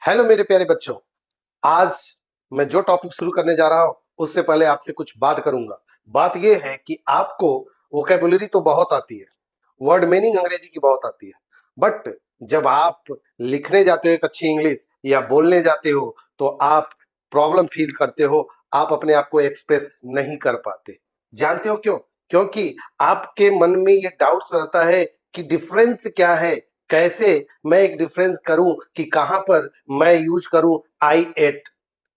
Hello मेरे प्यारे बच्चों। आज मैं जो टॉपिक शुरू करने जा रहा हूं उससे पहले आपसे कुछ बात करूंगा। बात यह है कि आपको वोकेबुलरी तो बहुत आती है, वर्ड मीनिंग अंग्रेजी की बहुत आती है, बट जब आप लिखने जाते हो एक अच्छी इंग्लिश या बोलने जाते हो तो आप प्रॉब्लम फील करते हो, आप अपने आप को एक्सप्रेस नहीं कर पाते। जानते हो क्यों? क्योंकि आपके मन में ये डाउट्स रहता है कि डिफरेंस क्या है, कैसे मैं एक डिफरेंस करूं कि कहां पर मैं यूज करूं आई एट,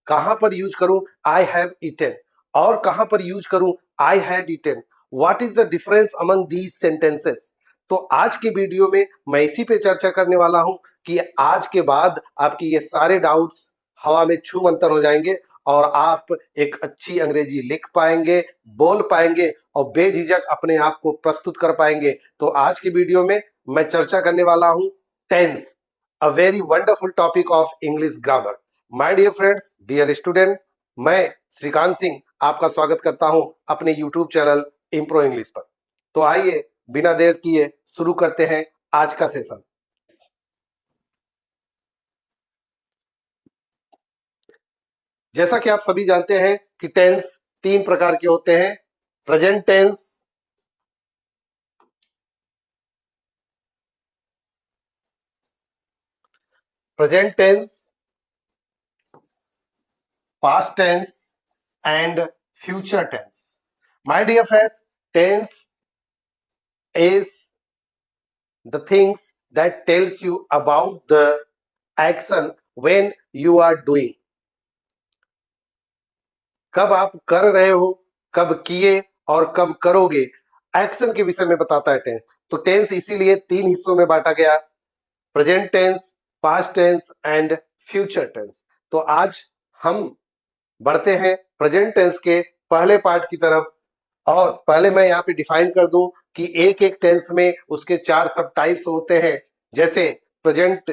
कहां पर यूज करूं आई हैव ईटेन, और कहां पर यूज करूं I had eaten. What is the difference among these sentences? तो आज के वीडियो में मैं इसी पे चर्चा करने वाला हूं कि आज के बाद आपके ये सारे डाउट्स हवा में छू मंतर हो जाएंगे और आप एक अच्छी अंग्रेजी लिख पाएंगे, बोल पाएंगे और बेझिझक अपने आप को प्रस्तुत कर पाएंगे। तो आज की वीडियो में मैं चर्चा करने वाला हूं tense, a very wonderful topic of English grammar. My dear friends, dear student, मैं श्रीकांत सिंह आपका स्वागत करता हूं अपने यूट्यूब चैनल इम्प्रो इंग्लिश पर। तो आइए बिना देर किए शुरू करते हैं आज का सेशन। जैसा कि आप सभी जानते हैं कि टेंस तीन प्रकार के होते हैं: present tense, present tense, past tense and future tense. My dear friends, tense is the things that tells you about the action when you are doing। कब आप कर रहे हो, कब किए और कब करोगे, एक्शन के विषय में बताता है टेंस। तो टेंस इसीलिए तीन हिस्सों में बांटा गया: present tense, past tense and future tense. तो आज हम बढ़ते हैं प्रेजेंट टेंस के पहले पार्ट की तरफ। और पहले मैं यहाँ पे डिफाइन कर दूं कि एक एक टेंस में उसके चार सब टाइप्स होते हैं, जैसे present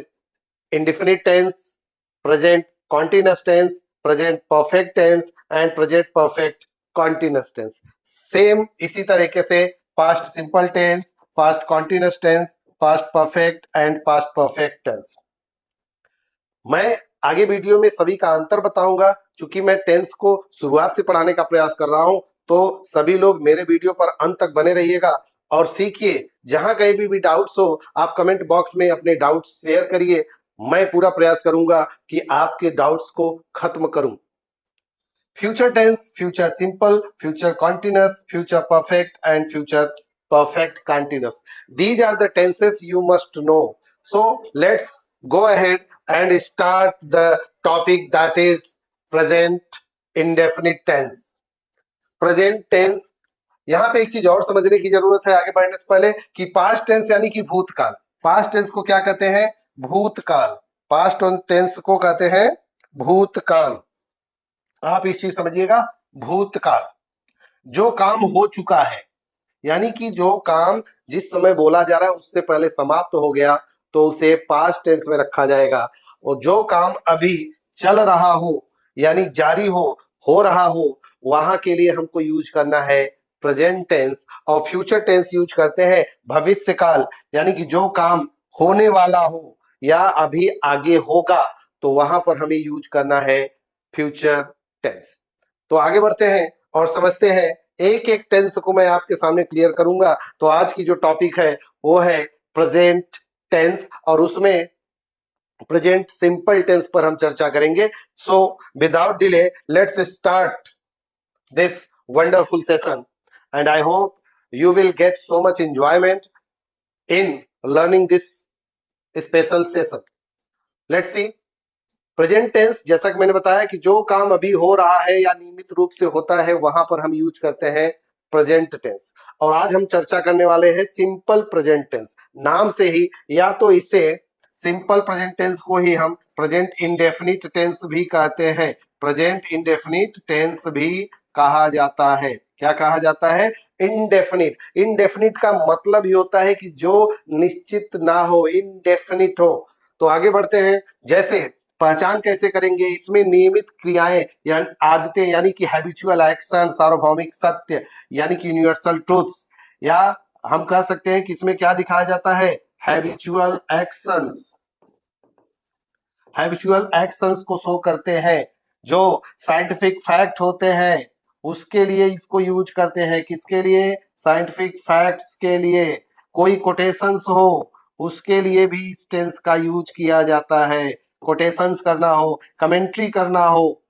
indefinite tense, present continuous tense, present perfect tense and present perfect continuous tense. Same इसी तरीके से past simple tense, past continuous tense, past perfect and past perfect tense. मैं आगे वीडियो में सभी का अंतर बताऊंगा। क्योंकि मैं टेंस को शुरुआत से पढ़ाने का प्रयास कर रहा हूं, तो सभी लोग मेरे वीडियो पर अंत तक बने रहिएगा और सीखिए। जहां कहीं भी डाउट्स हो आप कमेंट बॉक्स में अपने डाउट्स शेयर करिए। मैं पूरा प्रयास करूंगा कि आपके डाउट्स को खत्म करूं। Future tense, future simple, future continuous, future perfect and future perfect continuous. These are the tenses you must know. So let's go ahead and start the topic, that is present indefinite tense. Present tense, यहां पे एक चीज और समझने की जरूरत है आगे बढ़ने से पहले कि पास्ट टेंस यानी कि भूतकाल। पास्ट टेंस को क्या कहते हैं? भूतकाल। पास्ट टेंस को कहते हैं भूतकाल। आप इस चीज समझिएगा, भूतकाल जो काम हो चुका है, यानी कि जो काम जिस समय बोला जा रहा है उससे पहले समाप्त हो गया तो उसे पास्ट टेंस में रखा जाएगा। और जो काम अभी चल रहा हो यानी जारी हो रहा हो, वहां के लिए हमको यूज करना है प्रेजेंट टेंस। और फ्यूचर टेंस यूज करते हैं भविष्य काल, यानी कि जो काम होने वाला हो या अभी आगे होगा तो वहां पर हमें यूज करना है फ्यूचर टेंस। तो आगे बढ़ते हैं और समझते हैं, एक एक टेंस को मैं आपके सामने क्लियर करूंगा। तो आज की जो टॉपिक है वो है प्रेजेंट टेंस और उसमें प्रेजेंट सिंपल टेंस पर हम चर्चा करेंगे। So without delay let's start this wonderful session and I hope you will get so much enjoyment in learning this special session. Let's see. Present tense, जैसा कि मैंने बताया कि जो काम अभी हो रहा है या नियमित रूप से होता है वहां पर हम यूज करते हैं प्रेजेंट टेंस। और आज हम चर्चा करने वाले हैं सिंपल प्रेजेंट टेंस। नाम से ही, या तो इसे सिंपल प्रेजेंट टेंस को ही हम प्रेजेंट इंडेफिनिट टेंस भी कहते हैं। प्रेजेंट इंडेफिनिट टेंस भी कहा जाता है। क्या कहा जाता है? इंडेफिनिट। इंडेफिनिट का मतलब ही होता है कि जो निश्चित ना हो, इंडेफिनिट हो। तो आगे बढ़ते हैं। जैसे पहचान कैसे करेंगे? इसमें नियमित क्रियाएं यानी आदतें, यानी कि हैबिचुअल एक्शन, सार्वभौमिक सत्य यानी कि यूनिवर्सल ट्रूथ्स, या हम कह सकते हैं कि इसमें क्या दिखाया जाता है? Habitual actions. हैबिचुअल एक्शंस को शो करते हैं, जो साइंटिफिक फैक्ट होते हैं उसके लिए इसको यूज करते हैं। किसके लिए? साइंटिफिक फैक्ट्स के लिए। कोई कोटेशंस हो उसके लिए भी इस टेंस का यूज किया जाता है। कोटेशंस करना हो, कमेंट्री करना हो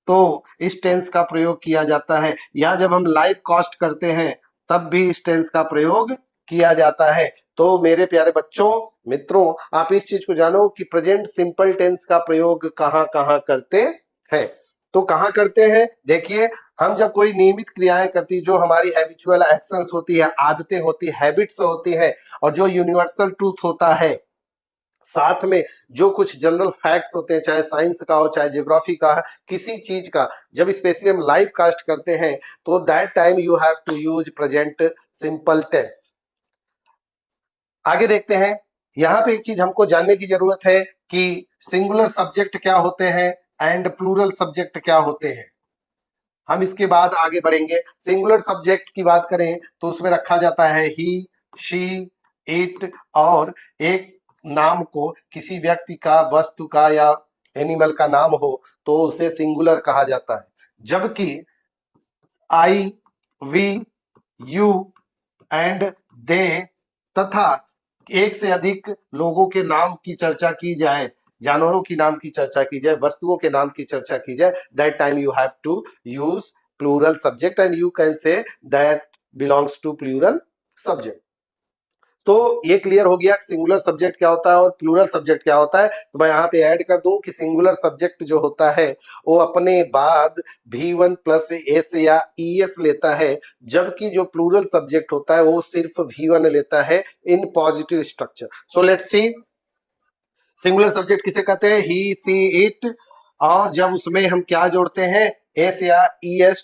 तो इस टेंस का प्रयोग किया जाता है, या जब हम लाइव कास्ट करते हैं तब भी इस टेंस का प्रयोग किया जाता है। तो मेरे प्यारे बच्चों, मित्रों, आप इस चीज को जानो कि प्रेजेंट सिंपल टेंस का प्रयोग कहां कहां करते हैं। तो कहां करते हैं? देखिए, हम जब कोई नियमित क्रियाएं करती, जो हमारी हैबिचुअल एक्शंस होती है, आदतें होती, हैबिट्स होती है, और जो यूनिवर्सल ट्रूथ होता है, साथ में जो कुछ जनरल फैक्ट्स होते हैं, चाहे साइंस का हो चाहे ज्योग्राफी का, किसी चीज का, जब स्पेशली हम लाइव कास्ट करते हैं तो that time you have to use present simple tense. आगे देखते हैं। यहां पे एक चीज हमको जानने की जरूरत है कि सिंगुलर सब्जेक्ट क्या होते हैं एंड प्लूरल सब्जेक्ट क्या होते हैं। हम इसके बाद आगे बढ़ेंगे। सिंगुलर सब्जेक्ट की बात करें तो उसमें रखा जाता है ही, शी, इट, और एक नाम को, किसी व्यक्ति का, वस्तु का या एनिमल का नाम हो तो उसे सिंगुलर कहा जाता है। जबकि आई, वी, यू एंड दे तथा एक से अधिक लोगों के नाम की चर्चा की जाए, जानवरों की नाम की चर्चा की जाए, वस्तुओं के नाम की चर्चा की जाए, that time you have to use plural subject and you can say that belongs to plural subject. तो ये क्लियर हो गया कि सिंगुलर सब्जेक्ट क्या होता है और प्लूरल सब्जेक्ट क्या होता है। तो मैं यहाँ पे ऐड कर दूं कि सिंगुलर सब्जेक्ट जो होता है वो अपने बाद V1 प्लस एस या ES लेता है, जबकि जो प्लूरल सब्जेक्ट होता है वो सिर्फ V1 लेता है in positive structure. So let's see, singular subject किसे कहते हैं? ही, सी, इट, और जब उसमें हम क्या जोड़ते हैं? एस या ES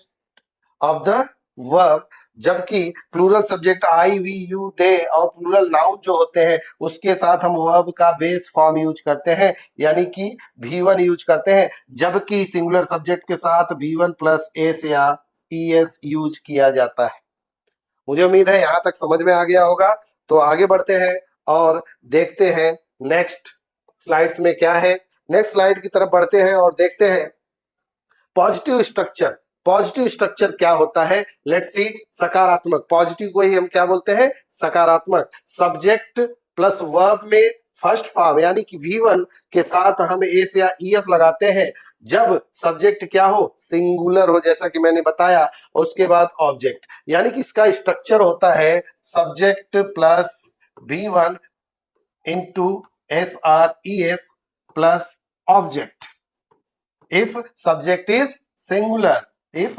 ऑफ द वर्ब। जबकि plural subject I, we, you, they और प्लूरल नाउन जो होते हैं उसके साथ हम वर्ब का बेस फॉर्म यूज करते हैं, यानी कि V1 यूज करते हैं। जबकि सिंगुलर सब्जेक्ट के साथ V1 प्लस एस या ES यूज किया जाता है। मुझे उम्मीद है यहां तक समझ में आ गया होगा। तो आगे बढ़ते हैं और देखते हैं नेक्स्ट स्लाइड्स में क्या है। नेक्स्ट स्लाइड की तरफ बढ़ते हैं और देखते हैं पॉजिटिव स्ट्रक्चर। पॉजिटिव स्ट्रक्चर क्या होता है? Let's see. सकारात्मक, पॉजिटिव को ही हम क्या बोलते हैं? सकारात्मक। सब्जेक्ट प्लस वर्ब में फर्स्ट फॉर्म यानी कि V1 के साथ हम एस या ES लगाते हैं जब सब्जेक्ट क्या हो? सिंगुलर हो, जैसा कि मैंने बताया। उसके बाद ऑब्जेक्ट, यानी कि इसका स्ट्रक्चर होता है subject plus V1 into SRES plus object. if subject is singular, if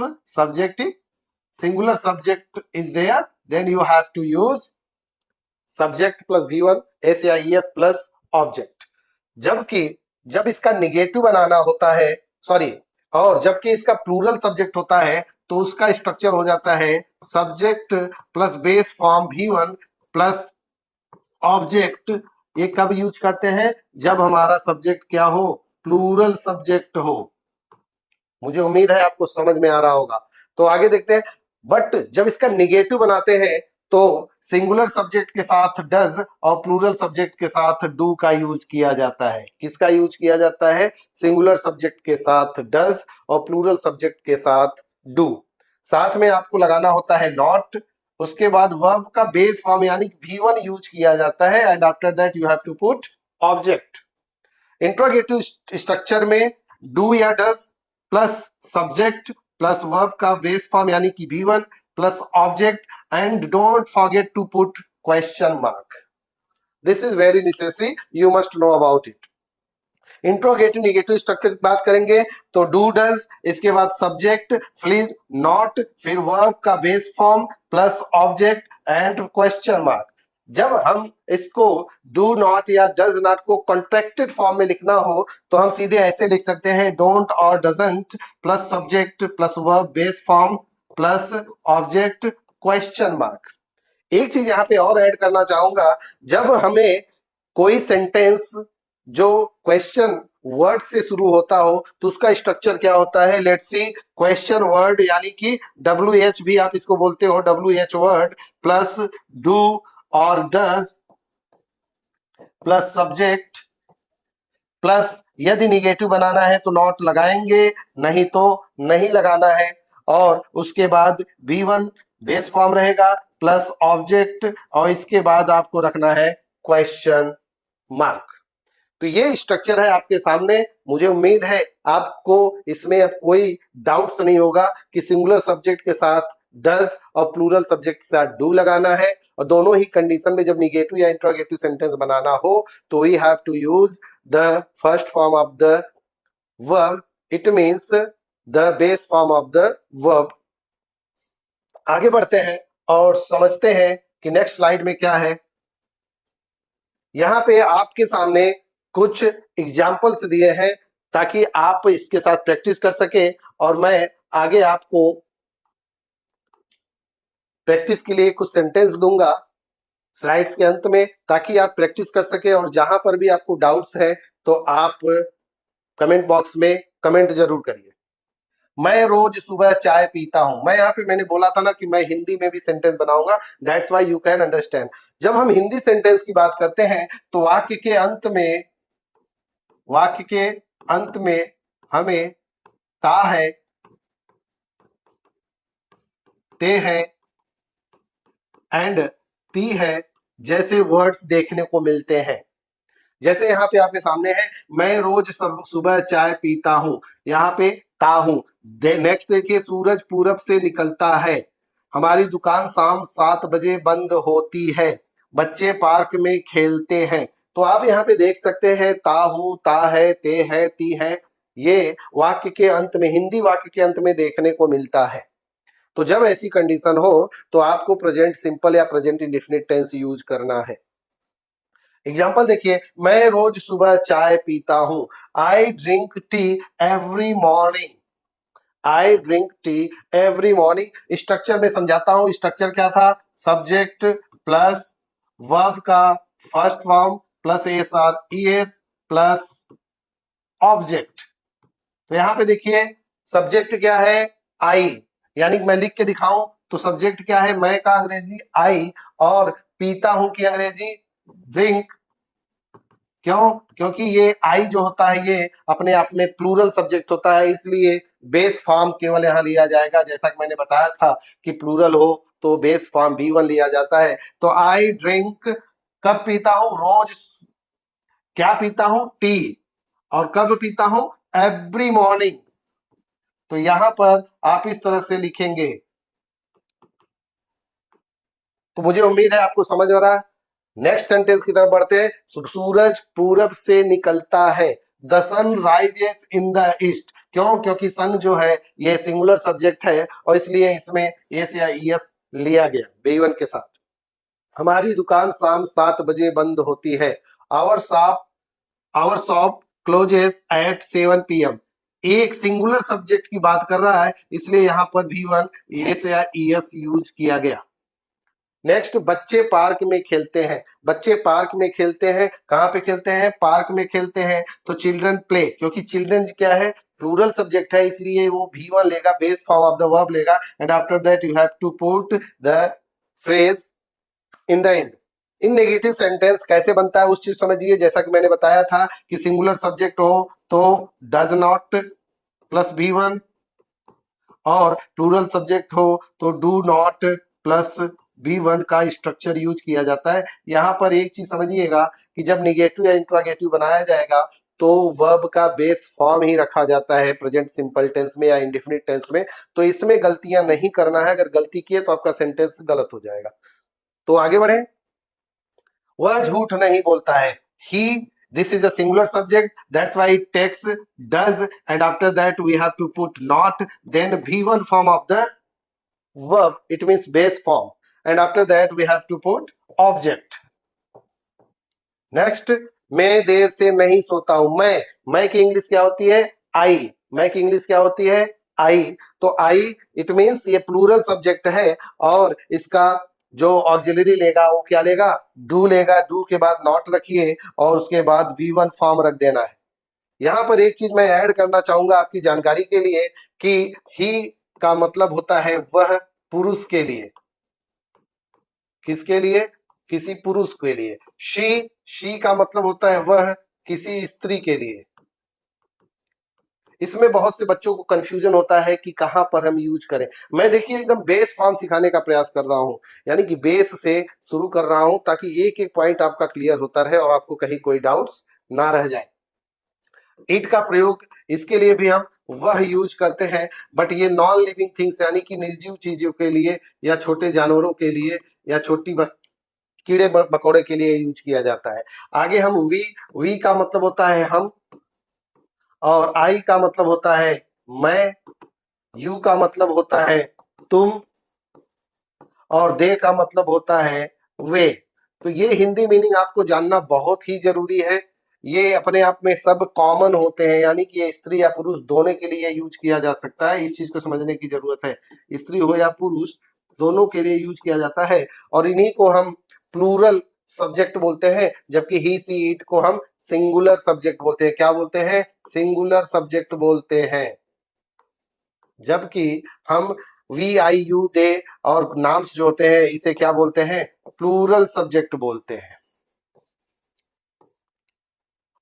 singular subject is there, then you have to use subject plus V1 S या ES plus object। जबकि जब इसका निगेटिव बनाना होता है, सॉरी, और जबकि इसका प्लूरल सब्जेक्ट होता है तो उसका स्ट्रक्चर हो जाता है subject plus base form V1 plus object. ये कब यूज करते हैं? जब हमारा सब्जेक्ट क्या हो? प्लूरल सब्जेक्ट हो। मुझे उम्मीद है आपको समझ में आ रहा होगा। तो आगे देखते हैं। बट जब इसका निगेटिव बनाते हैं तो सिंगुलर सब्जेक्ट के साथ डज और प्लूरल सब्जेक्ट के साथ डू का यूज किया जाता है। किसका यूज किया जाता है? सिंगुलर सब्जेक्ट के साथ डज और प्लूरल सब्जेक्ट के साथ डू। साथ में आपको लगाना होता है नॉट। उसके बाद वर्ब का बेस फॉर्म यानी V1 यूज किया जाता है and after that you have to put object. Interrogative structure में डू या does plus subject plus verb का बेस फॉर्म यानी कि V1 plus object and don't forget to put question mark. This is very necessary, you must know about it. Interrogative negative structure की बात करेंगे तो do does, इसके बाद subject, फिर नॉट, फिर वर्ब का base form plus object and question mark. जब हम इसको डू नॉट या डज नॉट को कॉन्ट्रैक्टेड फॉर्म में लिखना हो तो हम सीधे ऐसे लिख सकते हैं डोंट और doesn't plus subject plus verb base form plus object question mark. एक चीज यहाँ पे और ऐड करना चाहूंगा, जब हमें कोई सेंटेंस जो क्वेश्चन वर्ड से शुरू होता हो तो उसका स्ट्रक्चर क्या होता है? Let's see. क्वेश्चन वर्ड यानी कि WH भी आप इसको बोलते हो, WH वर्ड प्लस डू और डज प्लस सब्जेक्ट प्लस यदि निगेटिव बनाना है तो नॉट लगाएंगे, नहीं तो नहीं लगाना है। और उसके बाद V1 बेस फॉर्म रहेगा प्लस ऑब्जेक्ट, और इसके बाद आपको रखना है क्वेश्चन मार्क। तो ये स्ट्रक्चर है आपके सामने। मुझे उम्मीद है आपको इसमें अब कोई डाउट्स नहीं होगा कि सिंगुलर सब्जेक्ट के साथ डज और प्लूरल सब्जेक्ट के साथ डू लगाना है, और दोनों ही कंडीशन में जब निगेटिव या इंट्रोगेटिव सेंटेंस बनाना हो तो we have to use the first form of the verb, it means the base form of the verb. आगे बढ़ते हैं और समझते हैं कि नेक्स्ट स्लाइड में क्या है। यहां पे आपके सामने कुछ एग्जाम्पल्स दिए हैं ताकि आप इसके साथ प्रैक्टिस कर सके, और मैं आगे आपको प्रैक्टिस के लिए कुछ सेंटेंस दूंगा स्लाइड्स के अंत में, ताकि आप प्रैक्टिस कर सके। और जहां पर भी आपको डाउट्स है तो आप कमेंट बॉक्स में कमेंट जरूर करिए। मैं रोज सुबह चाय पीता हूं। मैं यहाँ पे मैंने बोला था ना कि मैं हिंदी में भी सेंटेंस बनाऊंगा, that's why you can understand. जब हम हिंदी सेंटेंस की बात करते हैं तो वाक्य के अंत में हमें ता है, ते है एंड ती है जैसे वर्ड्स देखने को मिलते हैं। जैसे यहाँ पे आपके सामने है, मैं रोज सुबह चाय पीता हूं, यहाँ पे ता हूं। नेक्स्ट देखिए, सूरज पूरब से निकलता है, हमारी दुकान शाम 7 बजे बंद होती है, बच्चे पार्क में खेलते हैं। तो आप यहाँ पे देख सकते हैं ता हूं, ता है, ते है, ती है, ये वाक्य के अंत में, हिंदी वाक्य के अंत में देखने को मिलता है। तो जब ऐसी कंडीशन हो तो आपको प्रेजेंट सिंपल या प्रेजेंट इंडेफिनिट टेंस यूज करना है। एग्जाम्पल देखिए, मैं रोज सुबह चाय पीता हूं, I drink tea every morning, I drink tea every morning. Structure में समझाता हूं। स्ट्रक्चर क्या था, सब्जेक्ट प्लस वर्ब का first form plus S R E S plus object. तो यहां पे देखिए सब्जेक्ट क्या है, आई, यानी मैं लिख के दिखाऊं तो सब्जेक्ट क्या है, मैं का अंग्रेजी आई, और पीता हूं की अंग्रेजी ड्रिंक। क्यों? क्योंकि ये आई जो होता है ये अपने आप में प्लूरल सब्जेक्ट होता है, इसलिए बेस फॉर्म केवल यहां लिया जाएगा। जैसा कि मैंने बताया था कि प्लूरल हो तो बेस फॉर्म B1 लिया जाता है। तो आई ड्रिंक, कब पीता हूं, रोज। क्या पीता हूं, टी। और कब पीता हूं, एवरी मॉर्निंग। तो यहां पर आप इस तरह से लिखेंगे। तो मुझे उम्मीद है आपको समझ आ रहा है। नेक्स्ट सेंटेंस की तरफ बढ़ते हैं। सूरज पूरब से निकलता है, the sun rises in the east. क्यों? क्योंकि सन जो है ये सिंगुलर सब्जेक्ट है, और इसलिए इसमें एस या ईएस लिया गया B1 के साथ। हमारी दुकान शाम 7 बजे बंद होती है, our shop closes at 7 PM। एक सिंगुलर सब्जेक्ट की बात कर रहा है, इसलिए यहां पर B1 एस या ईएस यूज किया गया। नेक्स्ट, बच्चे पार्क में खेलते हैं। बच्चे पार्क में खेलते हैं, कहां पे खेलते हैं, पार्क में खेलते हैं। तो चिल्ड्रन प्ले, क्योंकि चिल्ड्रन क्या है, प्लूरल सब्जेक्ट है, इसलिए वो B1 लेगा, base form of the verb लेगा, and after that you have to put the phrase in the end. In negative sentence कैसे बनता है उस चीज समझिए। जैसा कि मैंने बताया था कि सिंगुलर सब्जेक्ट हो तो डज नॉट प्लस B1, और प्लूरल सब्जेक्ट हो तो डू नॉट प्लस B1 का स्ट्रक्चर यूज किया जाता है। यहां पर एक चीज समझिएगा कि जब निगेटिव या इंट्रोगेटिव बनाया जाएगा तो वर्ब का बेस फॉर्म ही रखा जाता है प्रेजेंट सिंपल टेंस में या इंडेफिनिट टेंस में। तो इसमें गलतियां नहीं करना है, अगर गलती किए तो आपका सेंटेंस गलत हो जाएगा। तो आगे बढ़े। वह झूठ नहीं बोलता है, ही, this is a singular subject, that's why it takes does, and after that we have to put not, then B1 form of the verb, it means base form, and after that we have to put object. Next, मैं देर से नहीं सोता हूं। मैं की English क्या होती है, आई। मैं की इंग्लिश क्या होती है, आई। तो आई इट मीन्स ये प्लूरल सब्जेक्ट है, और इसका जो ऑक्सिलरी लेगा वो क्या लेगा, डू लेगा। डू के बाद नॉट रखिए और उसके बाद B1 फॉर्म रख देना है। यहां पर एक चीज मैं ऐड करना चाहूंगा आपकी जानकारी के लिए कि ही का मतलब होता है वह, पुरुष के लिए। किसके लिए, किसी पुरुष के लिए। शी का मतलब होता है वह, किसी स्त्री के लिए। इसमें बहुत से बच्चों को कंफ्यूजन होता है कि कहां पर हम यूज करें। मैं देखिए एकदम बेस फॉर्म सिखाने का प्रयास कर रहा हूं, यानी कि बेस से शुरू कर रहा हूं ताकि एक एक पॉइंट आपका क्लियर होता रहे और आपको कहीं कोई डाउट्स ना रह जाए। इट का प्रयोग इसके लिए भी हम वह यूज करते हैं, बट ये नॉन लिविंग थिंग्स यानी कि निर्जीव चीजों के लिए या छोटे जानवरों के लिए या छोटी कीड़े मकोड़े के लिए यूज किया जाता है। आगे हम वी का मतलब होता है हम, और आई का मतलब होता है मैं, यू का मतलब होता है तुम, और दे का मतलब होता है वे। तो ये हिंदी मीनिंग आपको जानना बहुत ही जरूरी है। ये अपने आप में सब कॉमन होते हैं, यानी कि ये स्त्री या पुरुष दोनों के लिए यूज किया जा सकता है। इस चीज को समझने की जरूरत है, स्त्री हो या पुरुष दोनों के लिए यूज किया जाता है। और इन्हीं को हम प्लूरल सब्जेक्ट बोलते हैं, जबकि ही सी इट को हम सिंगुलर सब्जेक्ट बोलते हैं। क्या बोलते हैं? सिंगुलर सब्जेक्ट बोलते हैं। जबकि हम वी आई यू दे और नाम्स जो होते हैं इसे क्या बोलते हैं? प्लूरल सब्जेक्ट बोलते हैं।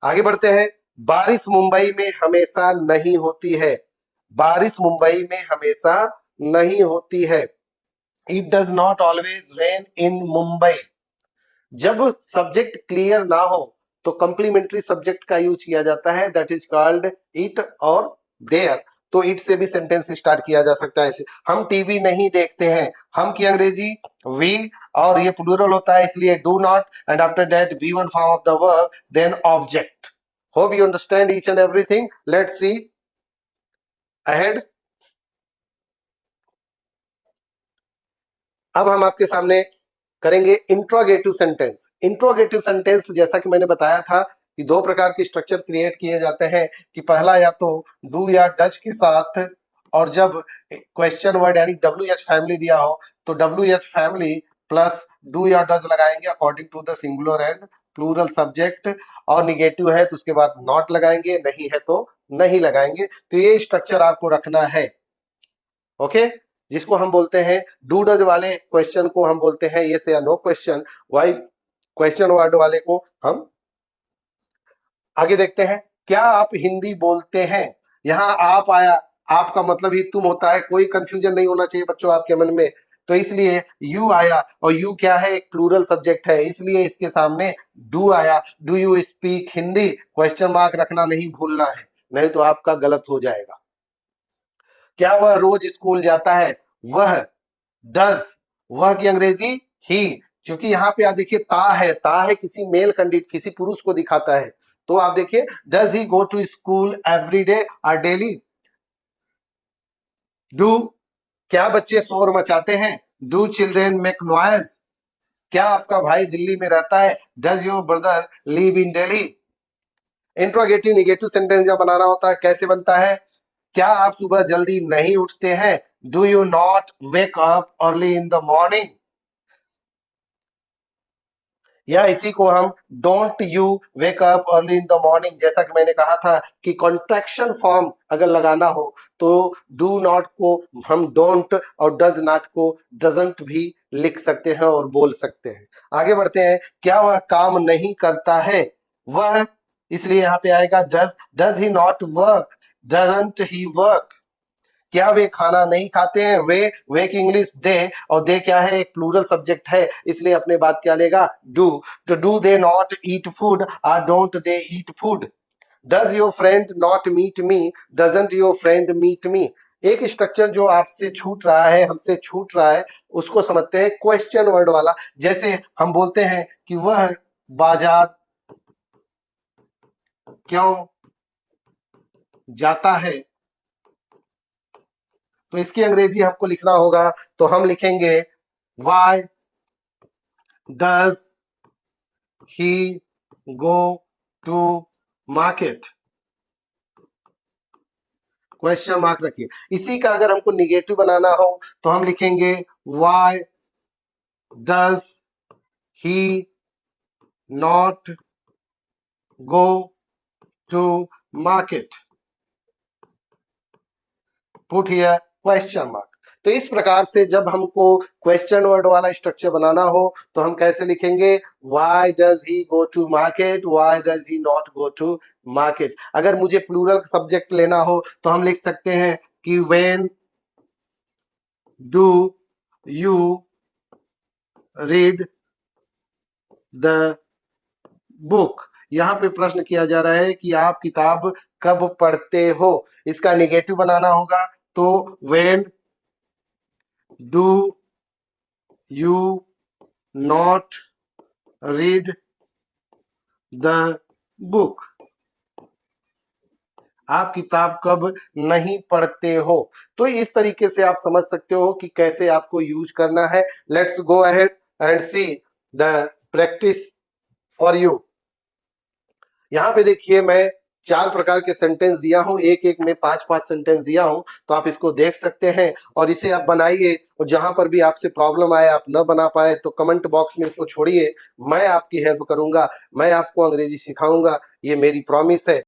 आगे बढ़ते हैं। बारिश मुंबई में हमेशा नहीं होती है। बारिश मुंबई में हमेशा नहीं होती है। It does not always rain in Mumbai. जब सब्जेक्ट क्लियर ना हो तो कंप्लीमेंट्री सब्जेक्ट का यूज किया जाता है, दैट इज कॉल्ड इट और देयर। तो इट से भी सेंटेंस स्टार्ट किया जा सकता है। ऐसे हम टीवी नहीं देखते हैं, हम की अंग्रेजी वी, और ये प्लूरल होता है इसलिए do not, and after that be one form of the verb, then object. Hope you understand each and everything. Let's see ahead. अब हम आपके सामने करेंगे इंट्रोगेटिव सेंटेंस। इंट्रोगेटिव सेंटेंस जैसा कि मैंने बताया था कि दो प्रकार के स्ट्रक्चर क्रिएट किए जाते हैं, कि पहला या तो डू या डज के साथ, और जब क्वेश्चन वर्ड यानी डब्ल्यू एच फैमिली दिया हो तो W H family plus do या डज लगाएंगे according to the singular and plural subject, और निगेटिव है तो उसके बाद नॉट लगाएंगे, नहीं है तो नहीं लगाएंगे। तो ये स्ट्रक्चर आपको रखना है, ओके। जिसको हम बोलते हैं डू डज वाले क्वेश्चन को हम बोलते हैं यस या no question, why question word वाले को हम आगे देखते हैं। क्या आप हिंदी बोलते हैं? यहाँ आप आया, आपका मतलब ही तुम होता है, कोई कंफ्यूजन नहीं होना चाहिए बच्चों आपके मन में। तो इसलिए यू आया, और यू क्या है? एक प्लूरल सब्जेक्ट है, इसलिए इसके सामने डू आया। Do you speak Hindi? Question mark रखना नहीं भूलना है, नहीं तो आपका गलत हो जाएगा। क्या वह रोज स्कूल जाता है? वह डज, वह की अंग्रेजी ही, क्योंकि यहाँ पे आप देखिए ता है किसी मेल कैंडिडेट, किसी पुरुष को दिखाता है। तो आप देखिए does he go to school every day और डेली। डू, क्या बच्चे शोर मचाते हैं? Do children make noise? क्या आपका भाई दिल्ली में रहता है? Does your brother live in Delhi? Interrogative negative sentence जब बनाना होता है कैसे बनता है? क्या आप सुबह जल्दी नहीं उठते हैं? Do you not wake up early in the morning? या इसी को हम don't you wake up early in the morning, जैसा कि मैंने कहा था कि कॉन्ट्रैक्शन फॉर्म अगर लगाना हो तो डू नॉट को हम डोंट और डज नॉट को डजंट भी लिख सकते हैं और बोल सकते हैं। आगे बढ़ते हैं। क्या वह काम नहीं करता है? वह, इसलिए यहाँ पे आएगा does he not work? Doesn't he work? क्या वे खाना नहीं खाते हैं? वे की इंग्लिश दे, और दे क्या है? एक प्लूरल सब्जेक्ट है, इसलिए अपने बात क्या लेगा? डू। तो do they not eat food और don't they eat food? Does your friend not meet me? Doesn't your friend meet me? एक स्ट्रक्चर जो आपसे छूट रहा है, हमसे छूट रहा है, उसको समझते हैं क्वेश्चन वर्ड वाला। जैसे हम बोलते हैं कि वह बाजार क्यों जाता है? तो इसकी अंग्रेजी हमको लिखना होगा, तो हम लिखेंगे why does he go to market? Question mark रखिए। इसी का अगर हमको निगेटिव बनाना हो तो हम लिखेंगे why does he not go to market? Put here question mark. तो इस प्रकार से जब हमको क्वेश्चन वर्ड वाला स्ट्रक्चर बनाना हो तो हम कैसे लिखेंगे, why does he go to market, why does he not go to market. अगर मुझे प्लूरल सब्जेक्ट लेना हो तो हम लिख सकते हैं कि when do you read the book. यहां पे प्रश्न किया जा रहा है कि आप किताब कब पढ़ते हो। इसका निगेटिव बनाना होगा तो when do you not read the book, आप किताब कब नहीं पढ़ते हो। तो इस तरीके से आप समझ सकते हो कि कैसे आपको यूज करना है। Let's go ahead and see the practice for you. यहाँ पे देखिए मैं 4 प्रकार के सेंटेंस दिया हूं, एक एक में 5-5 सेंटेंस दिया हूं, तो आप इसको देख सकते हैं और इसे आप बनाइए। और जहां पर भी आपसे प्रॉब्लम आए, आप न बना पाए, तो कमेंट बॉक्स में इसको छोड़िए, मैं आपकी हेल्प करूंगा, मैं आपको अंग्रेजी सिखाऊंगा, ये मेरी प्रॉमिस है।